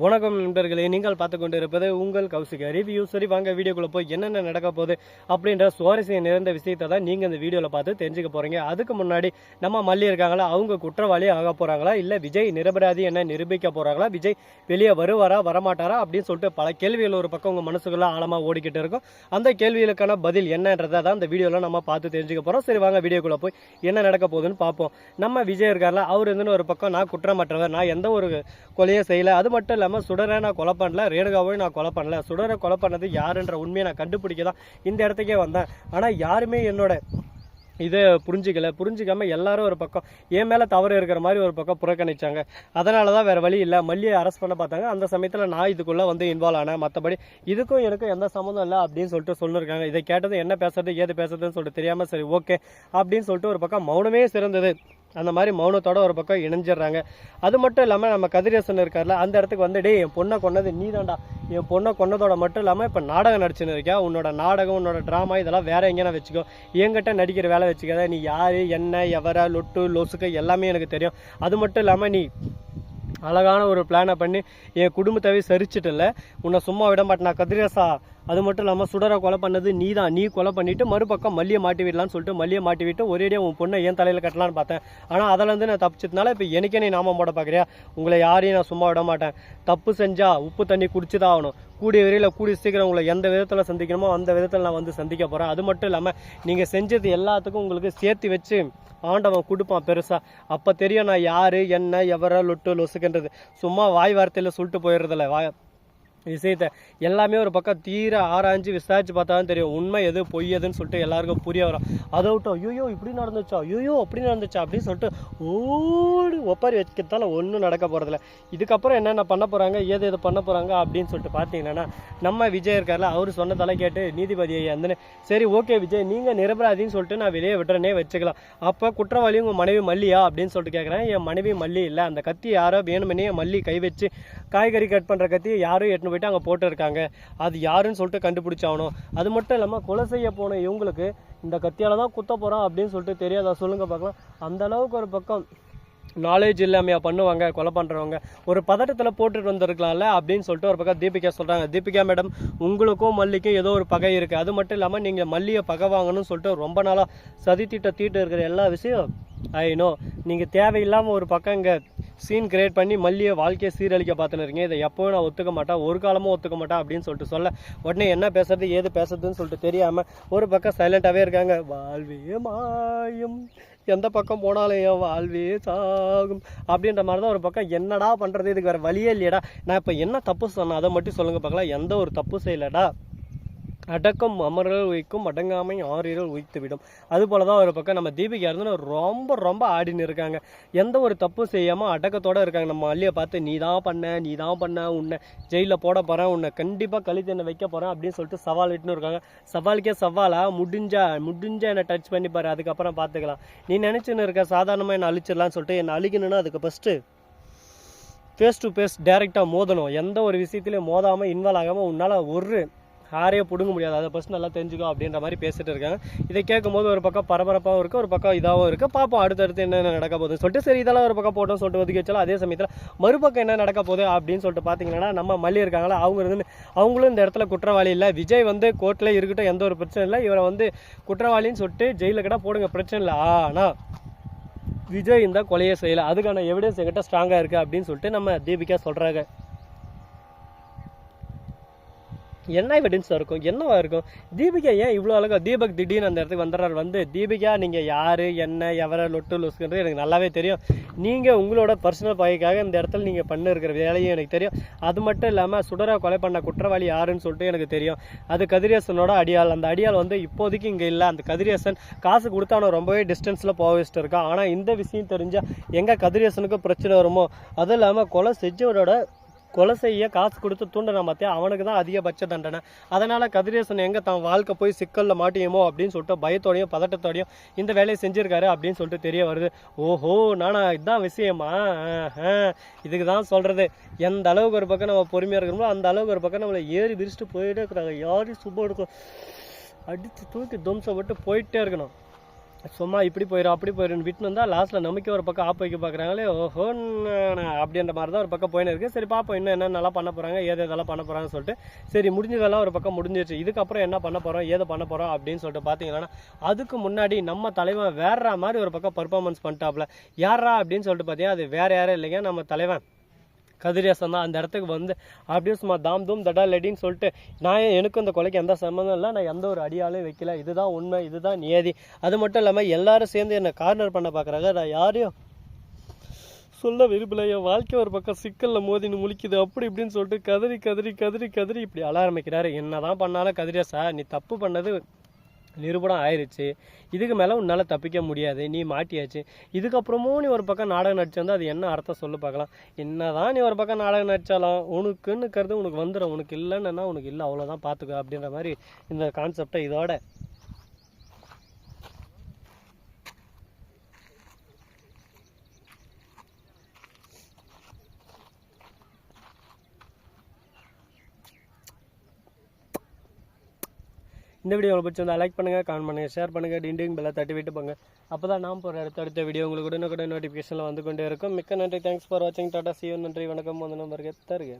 வணக்கம் நண்பர்களே, நீங்கள் பார்த்து கொண்டு இருப்பது உங்கள் கௌசிக ரிவ்யூ. சரி வாங்க வீடியோக்குள்ளே போய் என்னென்ன நடக்க போகுது அப்படின்ற சுவாரஸ்யம் நிறைந்த விஷயத்தை தான் நீங்கள் இந்த வீடியோவில் பார்த்து தெரிஞ்சுக்க போகிறீங்க. அதுக்கு முன்னாடி நம்ம மல்லி இருக்காங்களா, அவங்க குற்றவாளி ஆக போகிறாங்களா, இல்லை விஜய் நிரபராதி என்ன நிரூபிக்க போகிறாங்களா, விஜய் வெளியே வருவாரா வரமாட்டாரா அப்படின்னு சொல்லிட்டு பல கேள்விகள் ஒரு பக்கம் உங்கள் மனசுக்குள்ள ஆழமாக ஓடிக்கிட்டு இருக்கும். அந்த கேள்விகளுக்கான பதில் என்னன்றதை தான் இந்த வீடியோவில் நம்ம பார்த்து தெரிஞ்சுக்க போகிறோம். சரி வாங்க வீடியோக்குள்ளே போய் என்ன நடக்க போகுதுன்னு பார்ப்போம். நம்ம விஜய் இருக்கார்ல, அவர் இருந்துன்னு ஒரு பக்கம் நான் குற்றமற்றவர், நான் எந்த ஒரு கொலையும் செய்யலை, அது மட்டும் இல்லாமல் சுடரை நான் கொலை பண்ணல, ரேணுகாவையும் நான் கொலை பண்ணல, சுடரை கொலை பண்ணது யாருன்ற உண்மையை நான் கண்டுபிடிக்க தான் இந்த இடத்துக்கே வந்தேன். ஆனால் யாருமே என்னோட இதை புரிஞ்சிக்காம எல்லாரும் ஒரு பக்கம் என் மேலே தவறு இருக்கிற மாதிரி ஒரு பக்கம் புறக்கணிச்சாங்க. அதனால தான் வேறு வழி இல்லை, மல்லியை அரெஸ்ட் பண்ண பார்த்தாங்க. அந்த சமயத்தில் நான் இதுக்குள்ளே வந்து இன்வால்வ் ஆனேன். மற்றபடி இதுக்கும் எனக்கும் எந்த சம்மந்தம் இல்லை அப்படின்னு சொல்லிட்டு சொல்லியிருக்காங்க. இதை கேட்டது என்ன பேசுறது ஏது பேசுறதுன்னு சொல்லிட்டு தெரியாமல் சரி ஓகே அப்படின்னு சொல்லிட்டு ஒரு பக்கம் மௌனமே சிறந்தது. அந்த மாதிரி மௌனத்தோட ஒரு பக்கம் இணைஞ்சிடுறாங்க. அது மட்டும் இல்லாமல் நம்ம கதிரேசன் இருக்கார்ல, அந்த இடத்துக்கு வந்து டே என் பொண்ணை கொன்னது நீ தான்டா, என் பொண்ணை கொன்னதோட மட்டும் இல்லாமல் இப்போ நாடகம் நடிச்சுன்னு இருக்கியா, உன்னோட நாடகம் உன்னோட ட்ராமா இதெல்லாம் வேற எங்கேனா வச்சுக்கோ, என்கிட்ட நடிக்கிற வேலை வச்சுக்காத, நீ யார் என்ன எவரா லொட்டு லொசுக்க எல்லாமே எனக்கு தெரியும். அது மட்டும் இல்லாமல் நீ அழகான ஒரு பிளானை பண்ணி என் குடும்பத்தவே சரிச்சிட்டில்ல, உன்னை சும்மா விட மாட்டேனா கதிரேசா. அது மட்டும் இல்லாமல் சுடரை கொலை பண்ணது நீ தான், நீ கொலை பண்ணிவிட்டு மறுபக்கம் மல்லியை மாட்டி விடலான்னு சொல்லிட்டு மல்லியை மாட்டி விட்டு ஒரேடியாக உன் பொண்ணை என் தலையில் கட்டலான்னு பார்த்தேன். ஆனால் அதிலேருந்து நான் தப்பிச்சதுனால இப்போ எனக்கே நீ நாமம் போட பார்க்குறியா, உங்களை யாரையும் நான் சும்மா விட மாட்டேன். தப்பு செஞ்சால் உப்பு தண்ணி குடிச்சு தான் ஆகணும். கூடிய விரையில் கூடிய சீக்கிரம் உங்களை எந்த விதத்தில் சந்திக்கணுமோ அந்த விதத்தில் நான் வந்து சந்திக்க போகிறேன். அது மட்டும் இல்லாமல் நீங்கள் செஞ்சது எல்லாத்துக்கும் உங்களுக்கு சேர்த்து வச்சு ஆண்டவன் கொடுப்பான் பெருசாக. அப்போ தெரியும் நான் யார் என்ன எவரா லொட்டு லொசுக்குன்றது. சும்மா வாய் வார்த்தையில் சொல்லிட்டு போயிடுறதில்ல விஷயத்தை எல்லாமே ஒரு பக்கம் தீர ஆராய்ஞ்சு விசாரிச்சு பார்த்தா தான் தெரியும் உண்மை எது பொய் எதுன்னு சொல்லிட்டு எல்லாருக்கும் புரிய வரும். அதை விட்டோம் ஐயோ இப்படி நடந்துச்சா ஐயோ அப்படி நடந்துச்சா அப்படின்னு சொல்லிட்டு ஓடி ஒப்பாரி வச்சுக்கிறதால ஒன்றும் நடக்க போகிறதில்ல. இதுக்கப்புறம் என்னென்ன பண்ண போகிறாங்க ஏது எது பண்ண போகிறாங்க அப்படின்னு சொல்லிட்டு பார்த்தீங்கன்னா, நம்ம விஜய் இருக்கார்ல, அவர் சொன்னதால கேட்டு நீதிபதியை வந்து சரி ஓகே விஜய் நீங்கள் நிரபராதின்னு சொல்லிட்டு நான் வெளியே விட்டுறனே வச்சுக்கலாம். அப்போ குற்றவாளி உங்கள் மனைவி மல்லியா அப்படின்னு சொல்லிட்டு கேட்குறேன். என் மனைவி மல்லி இல்லை, அந்த கத்தி யாரோ வேணுமனே மல்லி கை வச்சு காய்கறி கட் பண்ணுற கத்தி யாரும் எட்டுன்னு போயிட்டு அங்கே போட்டு இருக்காங்க, அது யாருன்னு சொல்லிட்டு கண்டுபிடிச்சாகணும். அது மட்டும் இல்லாமல் கொலை செய்ய போன இவங்களுக்கு இந்த கத்தியால் தான் குத்த போகிறோம் அப்படின்னு சொல்லிட்டு தெரியாதா சொல்லுங்க பார்க்கலாம். அந்த அளவுக்கு ஒரு பக்கம் நாலேஜ் இல்லாமையா பண்ணுவாங்க கொலை பண்ணுறவங்க, ஒரு பதட்டத்தில் போட்டுட்டு வந்திருக்கலாம்ல அப்படின்னு சொல்லிட்டு ஒரு பக்கம் தீபிகா சொல்கிறாங்க. தீபிகா மேடம், உங்களுக்கும் மல்லிக்கும் ஏதோ ஒரு பகை இருக்குது, அது மட்டும் இல்லாமல் நீங்கள் மல்லியை பகை வாங்கணும்னு சொல்லிட்டு ரொம்ப நாளாக தீட்டு இருக்கிற எல்லா விஷயம் ஐநோ, நீங்கள் தேவையில்லாமல் ஒரு பக்கம் இங்கே சீன் கிரியேட் பண்ணி மல்லியை வாழ்க்கையை சீரழிக்க பார்த்துன்னு இருக்கீங்க. இதை எப்போவும் நான் ஒத்துக்க மாட்டேன், ஒரு காலமும் ஒத்துக்க மாட்டேன் அப்படின்னு சொல்லிட்டு சொல்ல உடனே என்ன பேசுறது ஏது பேசுறதுன்னு சொல்லிட்டு தெரியாமல் ஒரு பக்கம் சைலண்டாகவே இருக்காங்க. வாழ்வே மாயும் எந்த பக்கம் போனாலும் என் வாழ்வே சாகும் அப்படின்ற மாதிரி தான் ஒரு பக்கம். என்னடா பண்ணுறது, இதுக்கு வேறு வழியே இல்லையடா, நான் இப்போ என்ன தப்பு சொன்னேன் அதை மட்டும் சொல்லுங்கள் பார்க்கலாம். எந்த ஒரு தப்பு செய்யலடா, அடக்கம் அமரல் உயிக்கும் அடங்காமை ஆறிரல் உயித்துவிடும். அதுபோல தான் ஒரு பக்கம் நம்ம தீபிகா இருந்து ரொம்ப ரொம்ப ஆடின்னு இருக்காங்க. எந்த ஒரு தப்பும் செய்யாமல் அடக்கத்தோடு இருக்காங்க. நம்ம மல்லியை பார்த்து நீ தான் பண்ண உன்னை ஜெயிலில் போட போகிறேன், உன்னை கண்டிப்பாக கழித்து என்ன வைக்க போகிறேன் அப்படின்னு சொல்லிட்டு சவால் விட்டுன்னு இருக்காங்க. சவாலுக்கே சவாலா முடிஞ்சா என்னை டச் பண்ணிப்பாரு, அதுக்கப்புறம் பார்த்துக்கலாம். நீ நினச்சின்னு இருக்க சாதாரணமாக என்னை அழிச்சிடலான்னு சொல்லிட்டு என்னை அழிக்கணும்னா அதுக்கு ஃபஸ்ட்டு ஃபேஸ் டு ஃபேஸ் டேரெக்டாக மோதணும். எந்த ஒரு விஷயத்துலையும் மோதாமல் இன்வால்வ் ஆகாமல் உன்னால் ஒரு யாரையும் பிடுங்க முடியாது, அதை ஃபஸ்ட் நல்லா தெரிஞ்சுக்கோ அப்படின்ற மாதிரி பேசிட்டு இருக்காங்க. இதை கேட்கும்போது ஒரு பக்கம் பரபரப்பாகவும் இருக்குது, ஒரு பக்கம் இதாகவும் இருக்குது. பார்ப்போம் அடுத்தடுத்து என்னென்ன நடக்க போகுதுன்னு சொல்லிட்டு சரி இதெல்லாம் ஒரு பக்கம் போட்டோம் சொல்லிட்டு ஒதுக்கி வச்சாலும் அதே சமயத்தில் மறுபக்கம் என்ன நடக்க போகுது அப்படின்னு சொல்லிட்டு பார்த்தீங்கன்னா, நம்ம மல்லி இருக்காங்களா, அவங்களும் இந்த இடத்துல குற்றவாளி இல்லை. விஜய் வந்து கோர்ட்டில் இருக்கட்டும், எந்த ஒரு பிரச்சனை இல்லை, இவரை வந்து குற்றவாளின்னு சொல்லிட்டு ஜெயிலில் கிட்ட போடுங்க பிரச்சனை இல்லை. ஆனால் விஜய் இந்த கொலையை செய்யலை, அதுக்கான எவிடன்ஸ் என்கிட்ட ஸ்ட்ராங்காக இருக்குது அப்படின்னு சொல்லிட்டு நம்ம தீபிகா சொல்கிறாங்க. என்ன எவிடன்ஸாக இருக்கும், என்னவா இருக்கும்? தீபிகா ஏன் இவ்வளோ அழகாக தீபக் திடீர்னு அந்த இடத்துக்கு வந்துடுறாரு. வந்து தீபிகா நீங்கள் யார் என்ன எவரை லொட்டு லொசுக்குன்றது எனக்கு நல்லாவே தெரியும். நீங்கள் உங்களோட பர்சனல் பகைக்காக இந்த இடத்துல நீங்கள் பண்ண இருக்கிற வேலையும் எனக்கு தெரியும். அது மட்டும் இல்லாமல் சுடரை கொலை பண்ண குற்றவாளி யாருன்னு சொல்லிட்டு எனக்கு தெரியும். அது கதிரேசனோட அடியாள். அந்த அடியாள் வந்து இப்போதைக்கு இங்கே இல்லை. அந்த கதிரேசன் காசு கொடுத்து அவனை ரொம்பவே டிஸ்டன்ஸில் போக வச்சுட்டு இருக்கான். ஆனால் இந்த விஷயம் தெரிஞ்சால் எங்கே கதிரேசனுக்கு பிரச்சனை வருமோ, அதுவும் இல்லாமல் கொலை செஞ்சவரோட கொலை செய்ய காசு கொடுத்து தூண்டின மாத்தியா அவனுக்கு தான் அதிகபட்ச தண்டனை. அதனால் கதிரேசன் எங்கே தான் வாழ்க்கை போய் சிக்கலில் மாட்டியுமோ அப்படின்னு சொல்லிட்டு பயத்தோடையும் பதட்டத்தோடையும் இந்த வேலையை செஞ்சுருக்காரு அப்படின்னு சொல்லிட்டு தெரிய வருது. ஓஹோ நானா இதுதான் விஷயமா, இதுக்கு தான் சொல்கிறது எந்த அளவுக்கு ஒரு பக்கம் நம்ம பொறுமையாக இருக்கணுமோ அந்த அளவுக்கு ஒரு பக்கம் நம்மளை ஏறி விரிச்சிட்டு போயிட்டே இருக்கிறாங்க. யாரையும் சும்மா எடுக்கும் அடித்து தூக்கி தும்சப்பட்டு போயிட்டே இருக்கணும். சும்மா இப்படி போயிடும் அப்படி போயிடும்னு விட்டு வந்தால் லாஸ்ட்டில் நமக்கே ஒரு பக்கம் ஆப் வைக்க பார்க்குறாங்களே ஓஹோன்னு அப்படின்ற மாதிரி தான் ஒரு பக்கம் போயின்னு இருக்குது. சரி பார்ப்போம் இன்னும் என்ன நல்லா பண்ண போகிறாங்க ஏது இதெல்லாம் பண்ண போகிறாங்கன்னு சொல்லிட்டு சரி முடிஞ்சதெல்லாம் ஒரு பக்கம் முடிஞ்சிருச்சு. இதுக்கப்புறம் என்ன பண்ண போகிறோம் ஏது பண்ண போகிறோம் அப்படின்னு சொல்லிட்டு பார்த்தீங்கன்னா அதுக்கு முன்னாடி நம்ம தலைவன் வேற மாதிரி ஒரு பக்கம் பர்ஃபார்மன்ஸ் பண்ணிட்டாப்ல. யாரா அப்படின்னு சொல்லிட்டு பார்த்தீங்கன்னா அது வேற யாரும் இல்லைங்க, நம்ம தலைவன் கதிரேசன் தான். அந்த இடத்துக்கு வந்து அப்படியே சும்மா தாம் தூம் தடா லடின்னு சொல்லிட்டு நான் எனக்கும் இந்த கொலைக்கு எந்த சம்மந்தம் இல்லை, நான் எந்த ஒரு அடியாலும் வைக்கல, இதுதான் உண்மை இதுதான் நியதி. அது மட்டும் இல்லாமல் எல்லாரும் சேர்ந்து என்னை கார்னர் பண்ண பார்க்குறாங்க, நான் யாரையும் சொல்ல விரும்பல, என் வாழ்க்கை ஒரு பக்கம் சிக்கலில் மோதின்னு முழிக்குது அப்படி இப்படின்னு சொல்லிட்டு கதறி கதறி கதறி கதறி இப்படி அழ ஆரம்பிக்கிறாரு. என்னதான் பண்ணாலும் கதிரேசா நீ தப்பு பண்ணது நிரூபணம் ஆயிடுச்சு, இதுக்கு மேலே உன்னால் தப்பிக்க முடியாது, நீ மாட்டியாச்சு. இதுக்கப்புறமும் நீ ஒரு பக்கம் நாடகம் நடிச்சிருந்தா அது என்ன அர்த்தம் சொல்லு பார்க்கலாம். என்னதான் நீ ஒரு பக்கம் நாடகம் நடித்தாலும் உனக்குன்னு கருது உனக்கு வந்துடும், உனக்கு இல்லைன்னா உனக்கு இல்லை அவ்வளோதான் பார்த்துக்க அப்படின்ற மாதிரி இந்த கான்செப்டை இதோட இந்த வீடியோ உங்களுக்கு பிடிச்சிருந்தா லைக் பண்ணுங்கள், கமெண்ட் பண்ணுங்கள், ஷேர் பண்ணுங்கள், டிண்டிங் பெல்லை தட்டி விட்டு போங்க. அப்போ தான் நான் போகிற அடுத்த வீடியோ உங்களுக்கு உடனுக்குடன் நோட்டிஃபிகேஷனில் வந்து கொண்டே இருக்கும். மிக்க நன்றி, தேங்க்ஸ் ஃபார் வாட்சிங், டாடா, see you, நன்றி, வணக்கம், வந்தனம், வருக தருக.